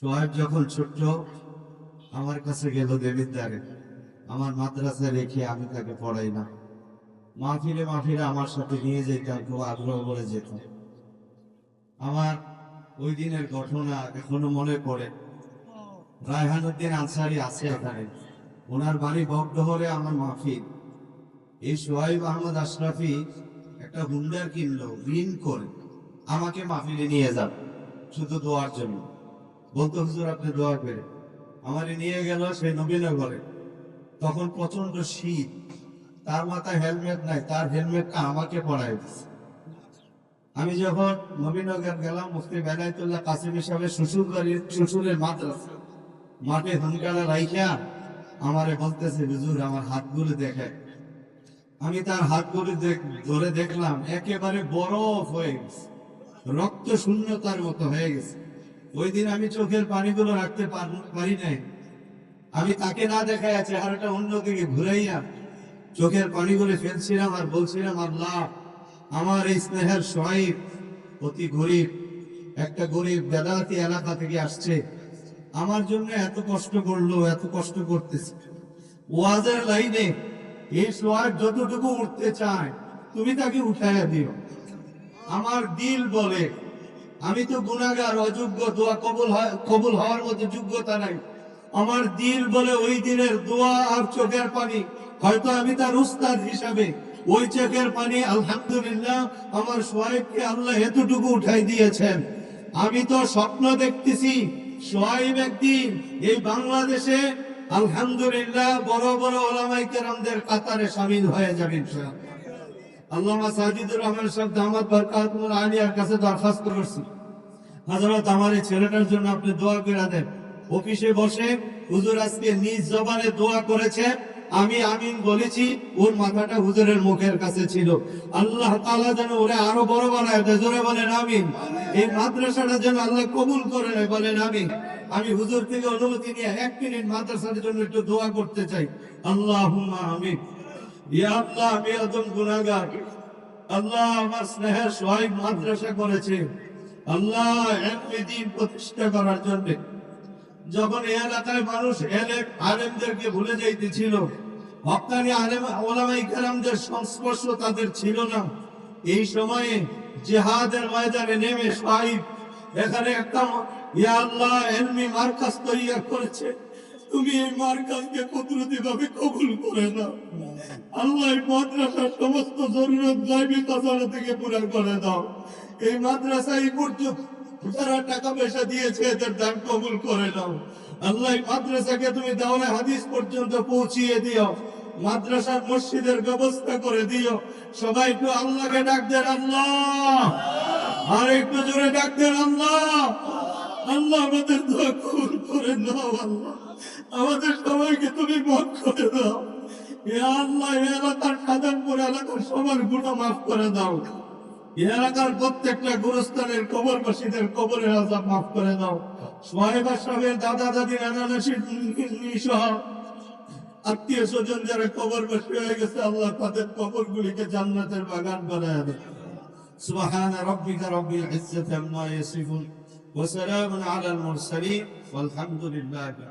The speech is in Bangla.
সোহাইব যখন ছোট্ট আমার কাছে গেল দেবিদ্বারে, আমার মাদ্রাসায় রেখে আমি তাকে পড়াই না। মাহফিলে মাহফিলে আমার সাথে নিয়ে যেতাম, খুব আগ্রহ করে যেতাম। আমার ওই দিনের ঘটনা এখনো মনে পড়ে। রায়হানুদ্দিন আনসারী আছে এখানে, ওনার বাড়ি বকডহরে আমার মাহফিল। এই সোহাইব আহমদ আশরাফি একটা হুন্ডার কিনলো ঋণ করে, আমাকে মাহফিলে নিয়ে যান শুধু দোয়ার জন্য। বলতো হুজুর আপনি দোয়া করে। আমারে নিয়ে গেল সেই নবীনগরে। তখন প্রচন্ড শীত, তার মাথায় হেলমেট নাই, তার হেলমেটটা আমাকে পড়াই দিচ্ছে। আমি যখন নবীনগর গেলাম, মুফতি বেলায়েতুল্লাহ কাসিম সাহেবের শ্বশুরের মাদ্রাসা মাঠে হুনকারা রাইখা আমারে বলতেছে হুজুর আমার হাতগুলো দেখে। আমি তার হাতগুলো ধরে দেখলাম একেবারে বরফ হয়ে গেছে, রক্ত শূন্যতার মতো হয়ে গেছে। ওই দিন আমি চোখের পানিগুলো রাখতে পারি নাই। আমি তাকে না দেখাইয়া চেহারাটা অন্যদিকে ঘুরাইয়া চোখের পানিগুলো ফেলছিলাম আর বলছিলাম, আল্লাহ আমার এই স্নেহের সোহাইব অতি গরিব, একটা গরিব বেদাতি এলাকা থেকে আসছে, আমার জন্য এত কষ্ট করলো, এত কষ্ট করতেছে। ওয়াজের লাইনে এই সোহাইব যতটুকু উঠতে চায় তুমি তাকে উঠাইয়া দিও। আমার দিল বলে আমি তো গুনাহগার, অযোগ্য, দোয়া কবুল হওয়ার মতো যোগ্যতা নাই। আমার দিল বলে ওই দিনের দোয়া আর চোখের পানি, হয়তো আমি তার উস্তাদ হিসাবে ওই চোখের পানি আলহামদুলিল্লাহ আমার সোহাইবকে আল্লাহ এতটুকু উঠাই দিয়েছেন। আমি তো স্বপ্ন দেখতেছি সোহাইব একদিন এই বাংলাদেশে আলহামদুলিল্লাহ বড় বড় ওলামায়ে কেরামদের কাতারে শামিল হয়ে যাবেন। আল্লামা সাজিদুর রহমান সাহেব দামাত বরকাতুল আলিয়ার কাছে দরখাস্ত করছি, হযরত আমার এই ছেলেটার জন্য আপনি দোয়া করে দেন। অফিসে বসে হুজুর আজকে নিজ জবানে দোয়া করেছে, আমি আমিন বলেছি, ওর মাথাটা হুজুরের মুখের কাছে ছিল। আল্লাহ তাআলা যেন ওরে আরো বড় বানায় দেয়, জোরে বলেন আমিন। এই মাদ্রাসাটা যেন আল্লাহ কবুল করে নেয়, বলেন আমিন। আমি হুজুর থেকে অনুমতি নিয়ে 1 মিনিট মাদ্রাসার জন্য একটু দোয়া করতে চাই। আল্লাহুম্মা আমিন। ইয়া আল্লাহ আমি একজন গুনাহগার, আল্লাহ আমার স্নেহের সোহাইব মাদ্রাসা করেছে, আল্লাহ ইলমে দ্বীন প্রতিষ্ঠা করার জন্য। যখন এই এলাকায় মানুষ আলেমদেরকে ভুলে যাইতেছিল, হক্কানি আলেম ওলামায়ে কেরামদের সংস্পর্শ তাদের ছিল না, এই সময়ে জিহাদের ময়দানে নেমে সোহাইব এখানে একটা ইয়া আল্লাহ ইলমি মারকাজ তৈরি করেছে। তুমি এই মারকাজকে কুদরতি ভাবে কবুল করে নাও আল্লাহ। এই মাদ্রাসার সমস্ত জরুরত গায়বী খাজানা থেকে পুরা করে দাও। এই মাদ্রাসায় পর্যন্ত যারা টাকা পয়সা দিয়েছে এদের দান কবুল করে নাও আল্লাহ। এই মাদ্রাসাকে তুমি দাওরায়ে হাদিস পর্যন্ত পৌঁছিয়ে দিও, মাদ্রাসার মসজিদের ব্যবস্থা করে দিও। সবাই একটু আল্লাহকে ডাক দেন আল্লাহ, আর একটু জোরে ডাক দেন আল্লাহ। আল্লাহ আমাদের দোয়া কবুল করে নাও আল্লাহ, আমাদের সবাইকে তুমি মাফ করে দাও। ইয়া আল্লাহ এই এলাকার সাধারণপুর এলাকার সবার গুনাহ মাফ করে দাও। এই এলাকার প্রত্যেকটা গুরুস্থানের কবরবাসীদের কবরের আযাব মাফ করে দাও। সোহাইব আশরাফের দাদা দাদি নানা নানি সহ আত্মীয় স্বজন যারা কবরবাসী হয়ে গেছে আল্লাহ তাদের কবরগুলিকে জান্নাতের বাগান বানায় দাও। সুবহান রাব্বিকা রাব্বিল ইজ্জাতি আম্মা ইয়াসিফুন ওয়া সালামুন আলাল মুরসালিন ওয়ালহামদুলিল্লাহি।